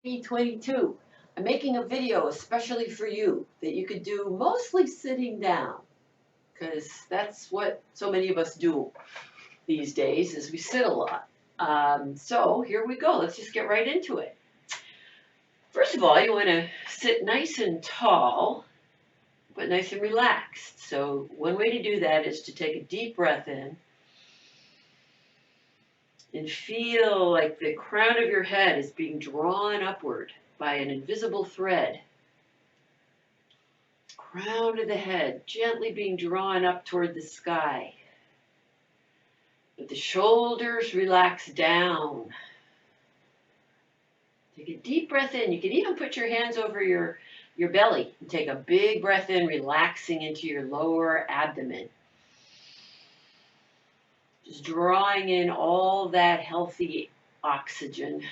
2022. I'm making a video especially for you that you could do mostly sitting down because that's what so many of us do these days is we sit a lot. So here we go. Let's just get right into it. First of all, you want to sit nice and tall, but nice and relaxed. So one way to do that is to take a deep breath in and feel like the crown of your head is being drawn upward by an invisible thread. Crown of the head gently being drawn up toward the sky. But the shoulders relax down. Take a deep breath in. You can even put your hands over your belly and take a big breath in, relaxing into your lower abdomen. Just drawing in all that healthy oxygen,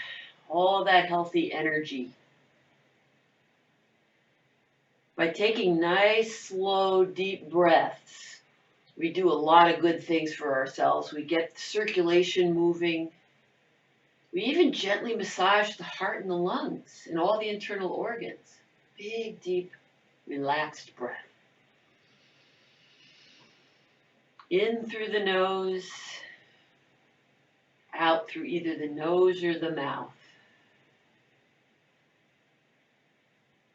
all that healthy energy. By taking nice, slow, deep breaths, we do a lot of good things for ourselves. We get the circulation moving. We even gently massage the heart and the lungs and all the internal organs. Big, deep, relaxed breath. In through the nose, out through either the nose or the mouth.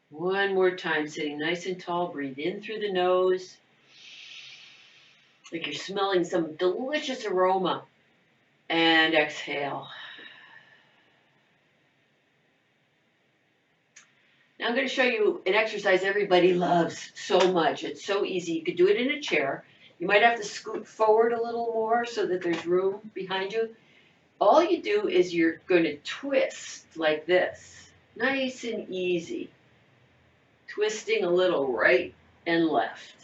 One more time, sitting nice and tall. Breathe in through the nose, like you're smelling some delicious aroma. And exhale. Now I'm going to show you an exercise everybody loves so much. It's so easy. You could do it in a chair. You might have to scoot forward a little more so that there's room behind you. All you do is you're going to twist like this. Nice and easy. Twisting a little right and left.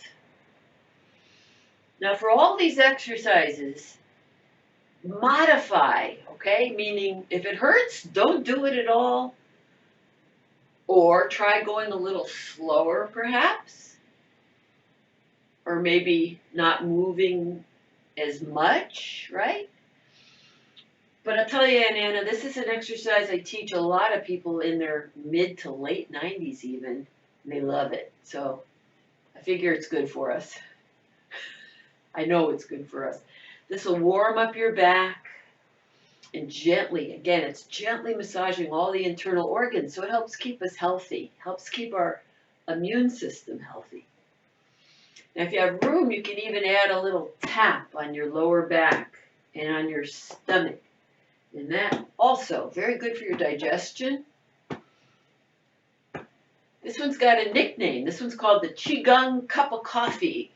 Now for all these exercises, modify, okay? Meaning if it hurts, don't do it at all. Or try going a little slower perhaps. Or maybe not moving as much, right? But I'll tell you, Anna, this is an exercise I teach a lot of people in their mid to late 90s even. And they love it. So I figure it's good for us. I know it's good for us. This will warm up your back and gently, again, it's gently massaging all the internal organs. So it helps keep us healthy, helps keep our immune system healthy. Now, if you have room, you can even add a little tap on your lower back and on your stomach. And that also, very good for your digestion. This one's got a nickname. This one's called the Qigong cup of coffee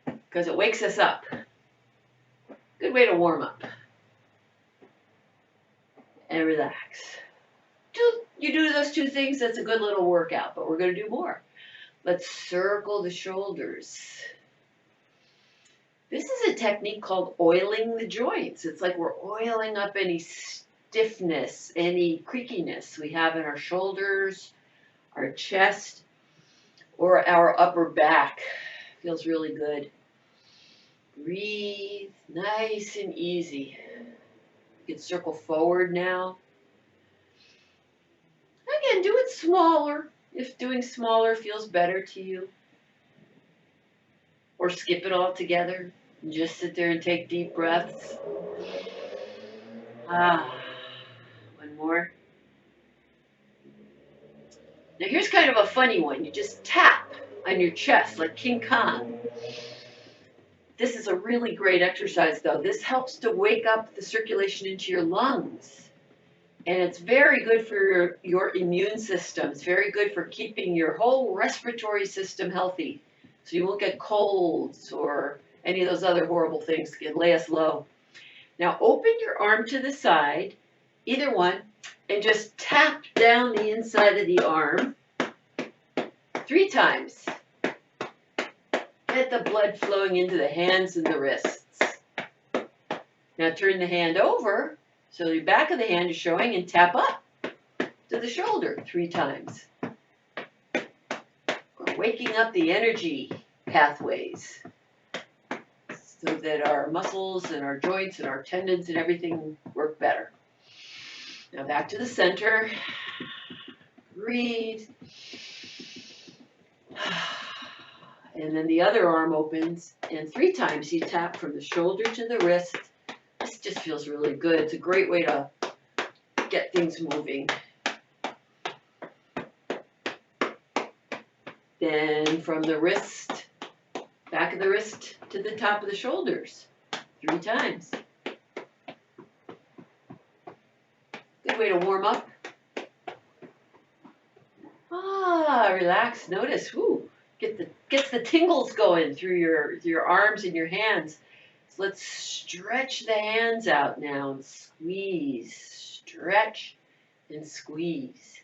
because it wakes us up. Good way to warm up and relax. You do those two things, that's a good little workout, but we're going to do more. Let's circle the shoulders. This is a technique called oiling the joints. It's like we're oiling up any stiffness, any creakiness we have in our shoulders, our chest, or our upper back. Feels really good. Breathe nice and easy. You can circle forward now. Again, do it smaller if doing smaller feels better to you. Or skip it all together and just sit there and take deep breaths. One more. Now here's kind of a funny one. You just tap on your chest like King Kong. This is a really great exercise though. This helps to wake up the circulation into your lungs. And it's very good for your immune system. It's very good for keeping your whole respiratory system healthy. So you won't get colds or any of those other horrible things that can lay us low. Now open your arm to the side, either one, and just tap down the inside of the arm 3 times. Get the blood flowing into the hands and the wrists. Now turn the hand over so the back of the hand is showing and tap up to the shoulder 3 times. We're waking up the energy pathways so that our muscles and our joints and our tendons and everything work better. Now back to the center. breathe. And then the other arm opens, and 3 times you tap from the shoulder to the wrist. This just feels really good. It's a great way to get things moving. Then from the wrist, back of the wrist to the top of the shoulders, 3 times. Good way to warm up. Relax. Notice. Woo. Gets the tingles going through your arms and your hands. So let's stretch the hands out now and squeeze. Stretch and squeeze.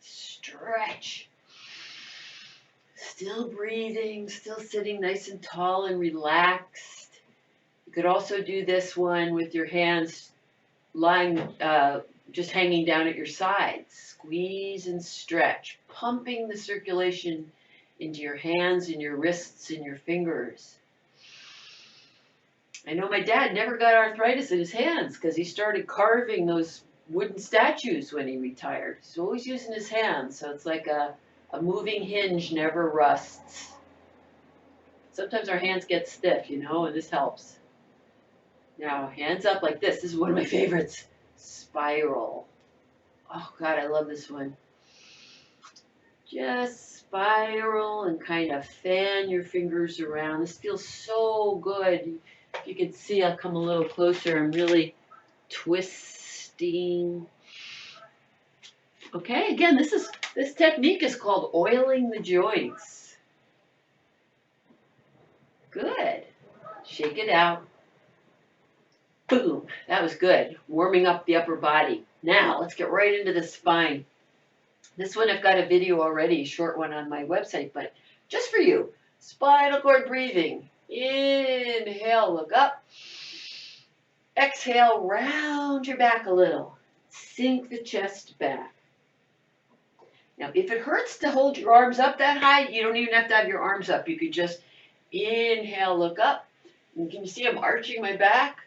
Stretch. Still breathing, still sitting nice and tall and relaxed. You could also do this one with your hands lying, just hanging down at your sides. Squeeze and stretch, pumping the circulation into your hands and your wrists and your fingers. I know my dad never got arthritis in his hands because he started carving those wooden statues when he retired. He's always using his hands, so it's like a moving hinge never rusts. Sometimes our hands get stiff, and this helps. Now, hands up like this. This is one of my favorites. Spiral. Oh, God, I love this one. Just spiral and kind of fan your fingers around. This feels so good. If you can see, I'll come a little closer. I'm really twisting. Okay, again, this technique is called oiling the joints. Good. Shake it out. Boom. That was good. Warming up the upper body. Now, let's get right into the spine. This one I've got a video already, a short one on my website, but just for you. Spinal cord breathing. Inhale, look up. Exhale, round your back a little. Sink the chest back. Now, if it hurts to hold your arms up that high, you don't even have to have your arms up. You could just inhale, look up. And can you see I'm arching my back?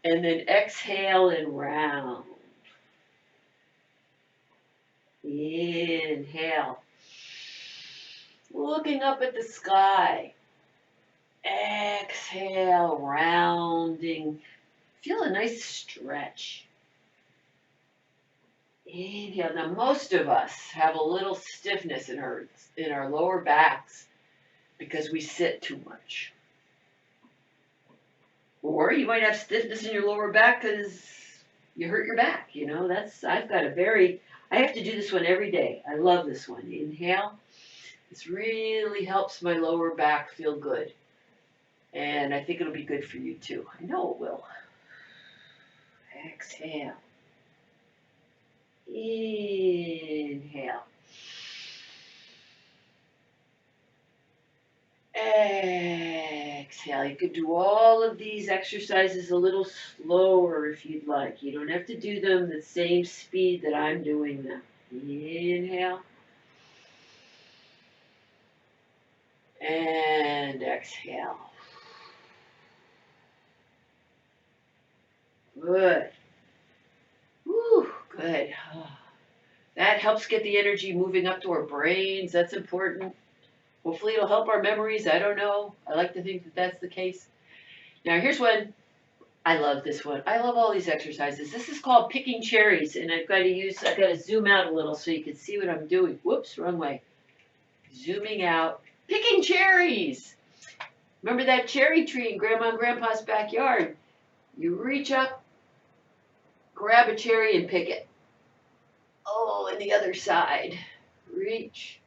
And then exhale and round. Inhale. Looking up at the sky. Exhale, rounding. Feel a nice stretch. Inhale. Now, most of us have a little stiffness in our lower backs because we sit too much. Or you might have stiffness in your lower back because you hurt your back. I have to do this one every day. I love this one. Inhale. This really helps my lower back feel good. And I think it'll be good for you too. I know it will. Exhale. Inhale. Exhale. You could do all of these exercises a little slower if you'd like. You don't have to do them the same speed that I'm doing them. Inhale. And exhale. Good. Woo, good. That helps get the energy moving up to our brains. That's important. Hopefully it'll help our memories. I don't know. I like to think that that's the case. Now here's one. I love this one. I love all these exercises. This is called picking cherries, and I've got to zoom out a little so you can see what I'm doing. Whoops, wrong way. Zooming out. Picking cherries. Remember that cherry tree in Grandma and Grandpa's backyard? You reach up, grab a cherry and pick it. Oh, and the other side. Reach.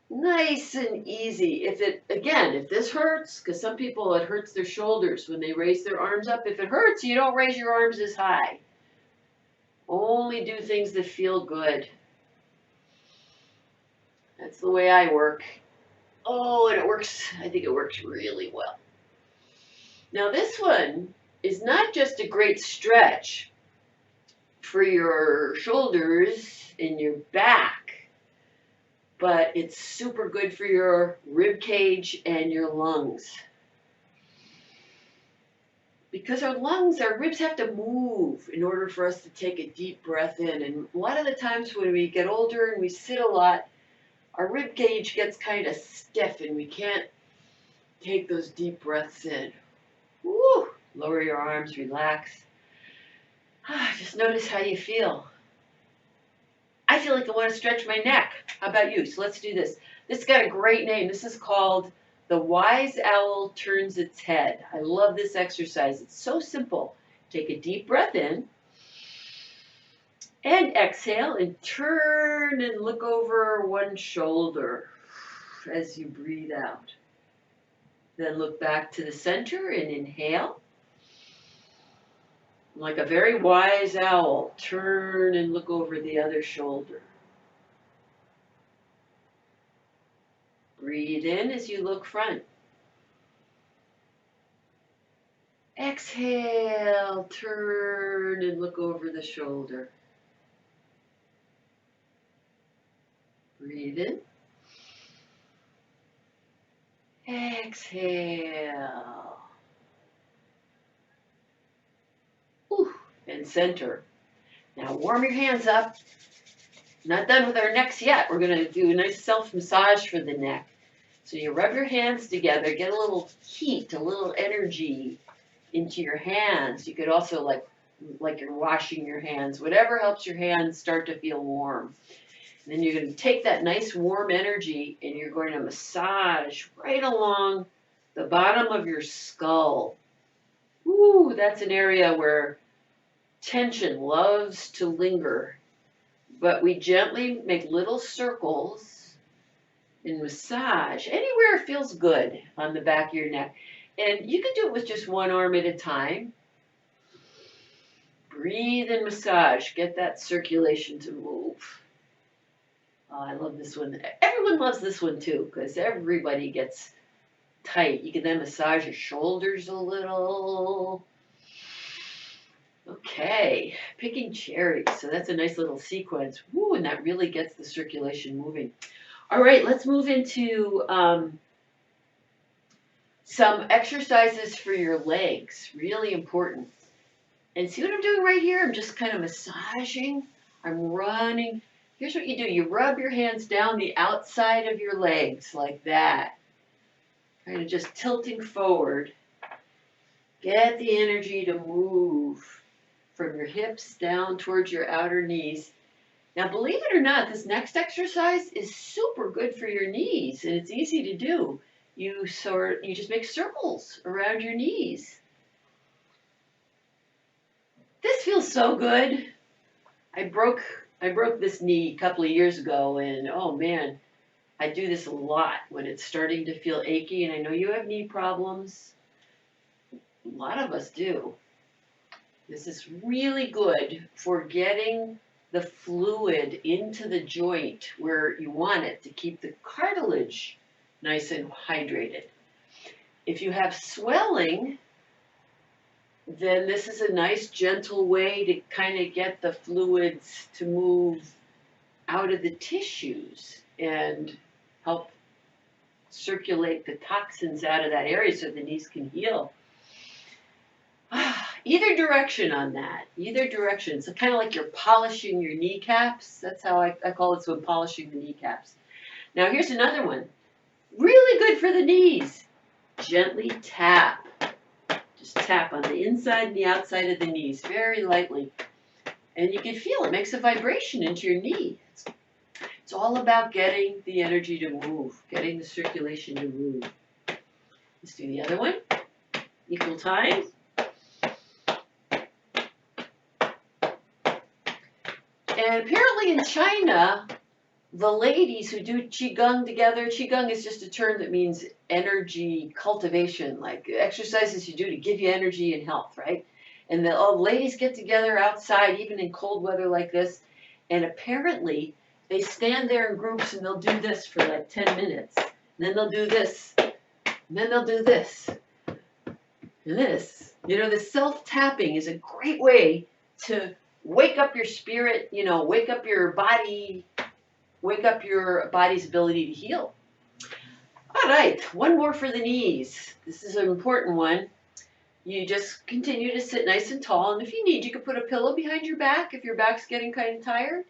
Nice and easy. If this hurts, because some people, it hurts their shoulders when they raise their arms up. If it hurts, you don't raise your arms as high. Only do things that feel good. That's the way I work. Oh, and I think it works really well. Now this one is not just a great stretch for your shoulders and your back, but it's super good for your rib cage and your lungs. Because our lungs, our ribs have to move in order for us to take a deep breath in. And a lot of the times when we get older and we sit a lot, our rib cage gets kind of stiff and we can't take those deep breaths in. Woo! Lower your arms, relax. Just notice how you feel. I feel like I want to stretch my neck. How about you? So let's do this. This has got a great name. This is called The Wise Owl Turns Its Head. I love this exercise. It's so simple. Take a deep breath in and exhale and turn and look over one shoulder as you breathe out. Then look back to the center and inhale. Like a very wise owl, turn and look over the other shoulder. Breathe in as you look front. Exhale, turn and look over the shoulder. Breathe in. Exhale. Ooh, and center. Now warm your hands up. Not done with our necks yet. We're going to do a nice self-massage for the neck. So you rub your hands together, get a little heat, a little energy into your hands. You could also like you're washing your hands, whatever helps your hands start to feel warm. And then you're going to take that nice warm energy and you're going to massage right along the bottom of your skull. Ooh, that's an area where tension loves to linger. But we gently make little circles and massage anywhere it feels good on the back of your neck. And you can do it with just one arm at a time. Breathe and massage. Get that circulation to move. Oh, I love this one. Everyone loves this one too because everybody gets tight. You can then massage your shoulders a little. Okay, picking cherries. So that's a nice little sequence. Woo, and that really gets the circulation moving. All right, let's move into some exercises for your legs. Really important. And see what I'm doing right here? I'm just kind of massaging. I'm running. Here's what you do. You rub your hands down the outside of your legs like that. Kind of just tilting forward. Get the energy to move from your hips down towards your outer knees. Now, believe it or not, this next exercise is super good for your knees, and it's easy to do. You just make circles around your knees. This feels so good. I broke this knee a couple of years ago, and oh man, I do this a lot when it's starting to feel achy, and I know you have knee problems. A lot of us do. This is really good for getting the fluid into the joint where you want it to keep the cartilage nice and hydrated. If you have swelling, then this is a nice gentle way to kind of get the fluids to move out of the tissues and help circulate the toxins out of that area so the knees can heal. Either direction on that, either direction. So kind of like you're polishing your kneecaps. That's how I call it, so I'm polishing the kneecaps. Now here's another one. Really good for the knees. Gently tap. Just tap on the inside and the outside of the knees, very lightly. And you can feel it makes a vibration into your knee. It's all about getting the energy to move, getting the circulation to move. Let's do the other one. Equal time. And apparently in China, the ladies who do Qigong together, Qigong is just a term that means energy cultivation, like exercises you do to give you energy and health, right? And the ladies get together outside, even in cold weather like this, and apparently they stand there in groups and they'll do this for like 10 minutes. And then they'll do this. And then they'll do this. And this. You know, the self-tapping is a great way to wake up your spirit, wake up your body, wake up your body's ability to heal. All right, one more for the knees. This is an important one. you just continue to sit nice and tall, and if you need, you can put a pillow behind your back if your back's getting kind of tired.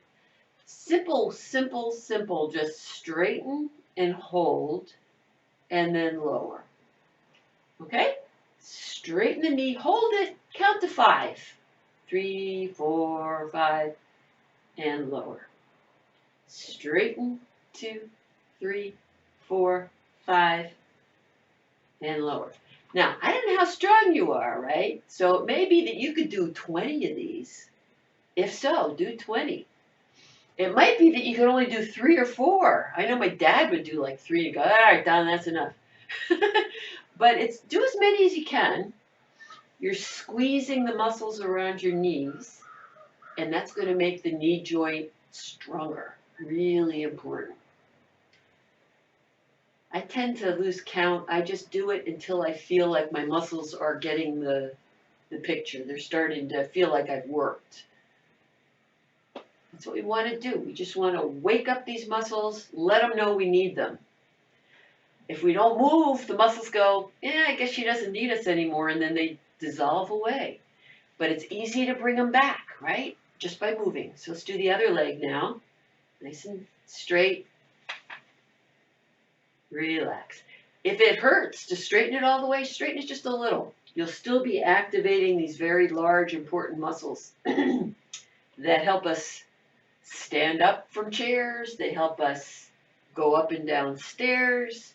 Simple, simple, simple. Just straighten and hold, and then lower. Okay? Straighten the knee, hold it, count to 5. 3, 4, 5, and lower. Straighten, 2, 3, 4, 5, and lower. Now, I don't know how strong you are, right? So it may be that you could do 20 of these. If so, do 20. It might be that you could only do 3 or 4. I know my dad would do like 3 and go, all right, Don, that's enough. But it's do as many as you can. You're squeezing the muscles around your knees, and that's going to make the knee joint stronger. Really important. I tend to lose count. I just do it until I feel like my muscles are getting the picture. They're starting to feel like I've worked. That's what we want to do. We just want to wake up these muscles, let them know we need them. If we don't move, the muscles go, I guess she doesn't need us anymore, and then they dissolve away. But it's easy to bring them back, right? Just by moving. So let's do the other leg now. Nice and straight. Relax. If it hurts to straighten it all the way, straighten it just a little. You'll still be activating these very large, important muscles that help us stand up from chairs. They help us go up and down stairs.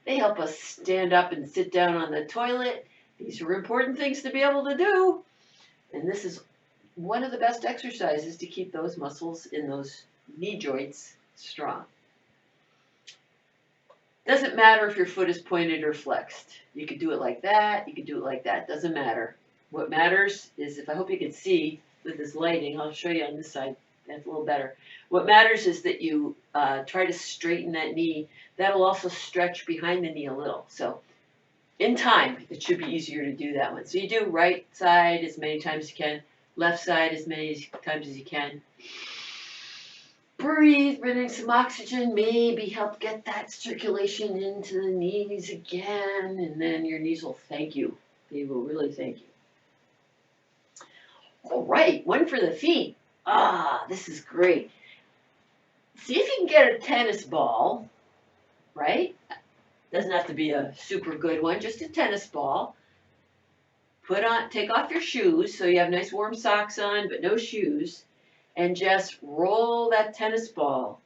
They help us stand up and sit down on the toilet. These are important things to be able to do. And this is one of the best exercises to keep those muscles in those knee joints strong. Doesn't matter if your foot is pointed or flexed. You could do it like that. You could do it like that. Doesn't matter. What matters is, if I hope you can see with this lighting, I'll show you on this side. That's a little better. What matters is that you try to straighten that knee. That'll also stretch behind the knee a little. So in time, it should be easier to do that one. So you do right side as many times as you can, left side as many times as you can. Breathe, bring in some oxygen, maybe help get that circulation into the knees again, and then your knees will thank you. They will really thank you. All right, one for the feet. This is great. See if you can get a tennis ball, right? Doesn't have to be a super good one, just a tennis ball. Take off your shoes so you have nice warm socks on, but no shoes. And just roll that tennis ball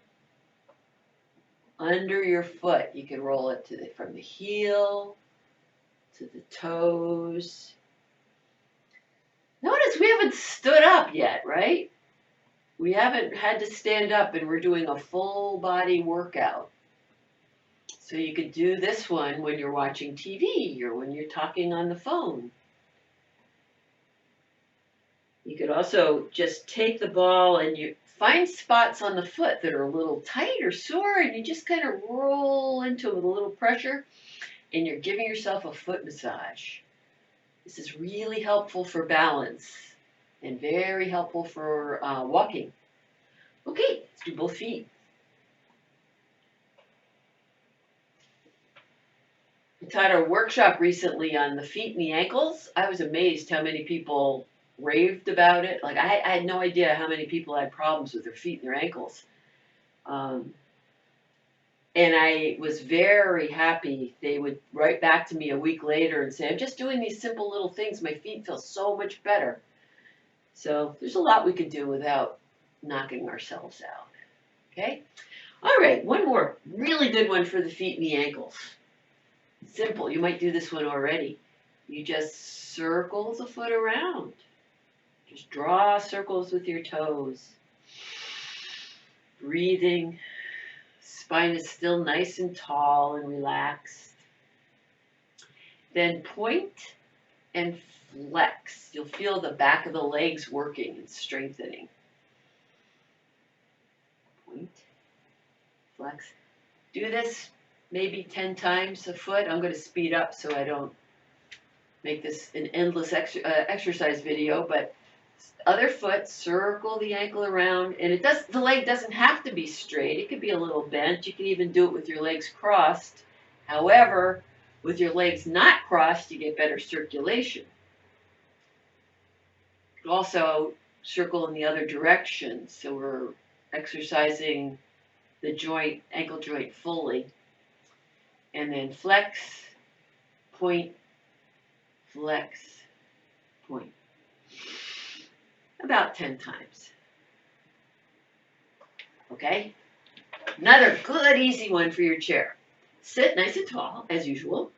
under your foot. You can roll it from the heel to the toes. Notice we haven't stood up yet, right? We haven't had to stand up, and we're doing a full body workout. So you could do this one when you're watching TV or when you're talking on the phone. You could also just take the ball and you find spots on the foot that are a little tight or sore, and you just kind of roll into it with a little pressure, and you're giving yourself a foot massage. This is really helpful for balance and very helpful for walking. Okay, let's do both feet. I taught a workshop recently on the feet and the ankles. I was amazed how many people raved about it. Like I had no idea how many people had problems with their feet and their ankles. And I was very happy. They would write back to me a week later and say, I'm just doing these simple little things. My feet feel so much better. So there's a lot we could do without knocking ourselves out. Okay? All right, one more really good one for the feet and the ankles. Simple. You might do this one already. You just circle the foot around. Just draw circles with your toes. Breathing. Spine is still nice and tall and relaxed. Then point and flex. You'll feel the back of the legs working and strengthening. Point, flex. Do this maybe 10 times a foot. I'm going to speed up so I don't make this an endless exercise video, but other foot, circle the ankle around, and the leg doesn't have to be straight. It could be a little bent. You can even do it with your legs crossed. However, with your legs not crossed, you get better circulation. Also, circle in the other direction. So we're exercising the joint, ankle joint fully. And then flex, point, flex, point. About 10 times. Okay? Another good, easy one for your chair. Sit nice and tall, as usual.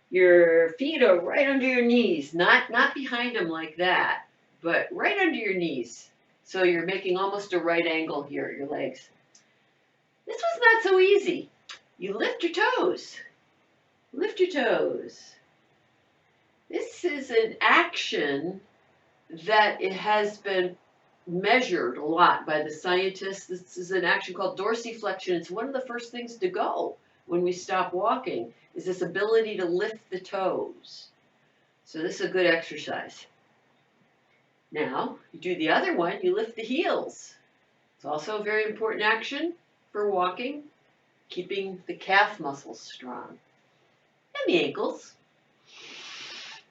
Your feet are right under your knees, not behind them like that, but right under your knees. So you're making almost a right angle here at your legs. This was not so easy. You lift your toes. Lift your toes. This is an action that it has been measured a lot by the scientists. This is an action called dorsiflexion. It's one of the first things to go when we stop walking, is this ability to lift the toes. So this is a good exercise. Now, you do the other one, you lift the heels. It's also a very important action for walking, keeping the calf muscles strong. And the ankles.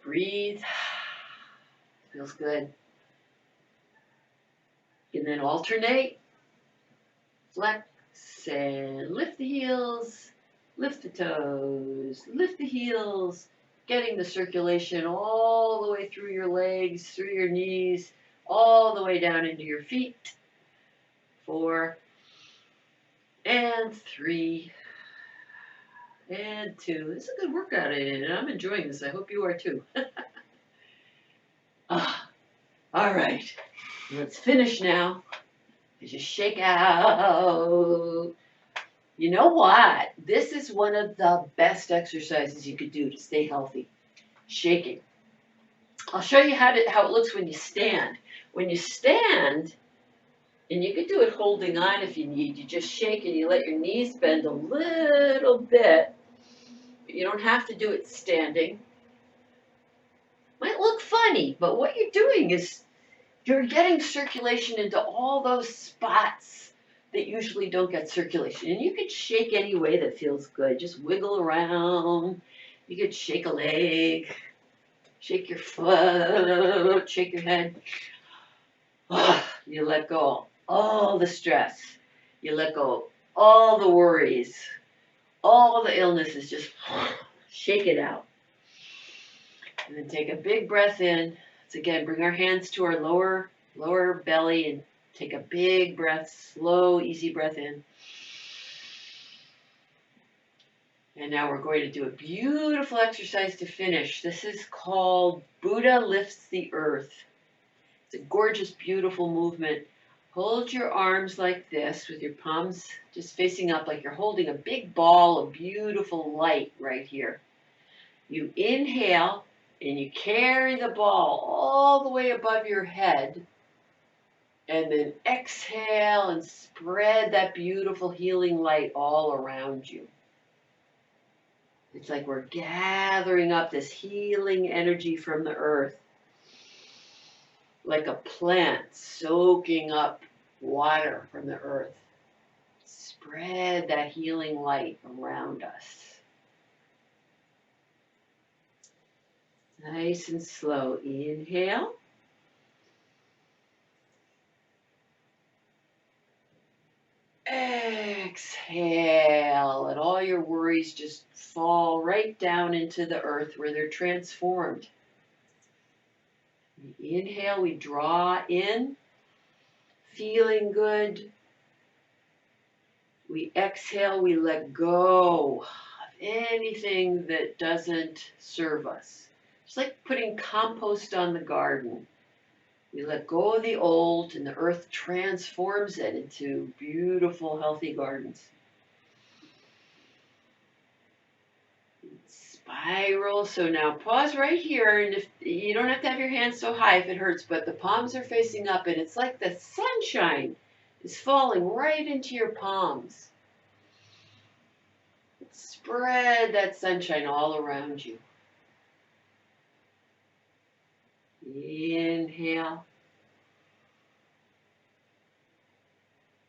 Breathe. Feels good. And then alternate. Flex and lift the heels, lift the toes, lift the heels, getting the circulation all the way through your legs, through your knees, all the way down into your feet. 4 and 3 and 2. This is a good workout, and I'm enjoying this. I hope you are too. All right, let's finish now. Just shake out. You know what? This is one of the best exercises you could do to stay healthy. Shaking. I'll show you how it looks when you stand. When you stand, and you could do it holding on if you need, you just shake and you let your knees bend a little bit. You don't have to do it standing. Might look funny, but what you're doing is you're getting circulation into all those spots that usually don't get circulation. And you could shake any way that feels good. Just wiggle around. You could shake a leg, shake your foot, shake your head. You let go all the stress. You let go all the worries, all the illnesses. Just shake it out. And then take a big breath in. So again, bring our hands to our lower belly and take a big breath, slow, easy breath in. And now we're going to do a beautiful exercise to finish. This is called Buddha Lifts the Earth. It's a gorgeous, beautiful movement. Hold your arms like this with your palms just facing up like you're holding a big ball of beautiful light right here. You inhale and you carry the ball all the way above your head. And then exhale and spread that beautiful healing light all around you. It's like we're gathering up this healing energy from the earth. Like a plant soaking up water from the earth. Spread that healing light around us. Nice and slow. Inhale. Exhale. Let all your worries just fall right down into the earth where they're transformed. We inhale, we draw in, feeling good. We exhale, we let go of anything that doesn't serve us. It's like putting compost on the garden. We let go of the old and the earth transforms it into beautiful, healthy gardens. Spiral. So now pause right here, and if you don't have to have your hands so high if it hurts, but the palms are facing up and it's like the sunshine is falling right into your palms. Spread that sunshine all around you. Inhale.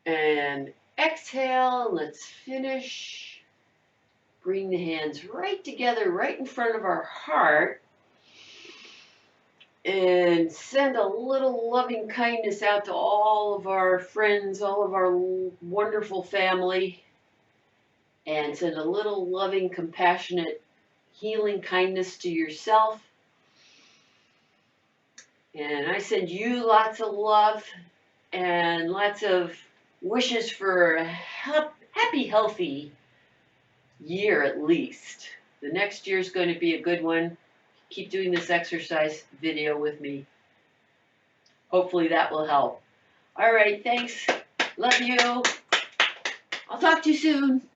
And exhale. Let's finish. Bring the hands right together, right in front of our heart. and send a little loving kindness out to all of our friends, all of our wonderful family, and send a little loving, compassionate, healing kindness to yourself. And I send you lots of love and lots of wishes for a happy, healthy year at least. The next year is going to be a good one. Keep doing this exercise video with me. Hopefully that will help. All right, thanks. Love you. I'll talk to you soon.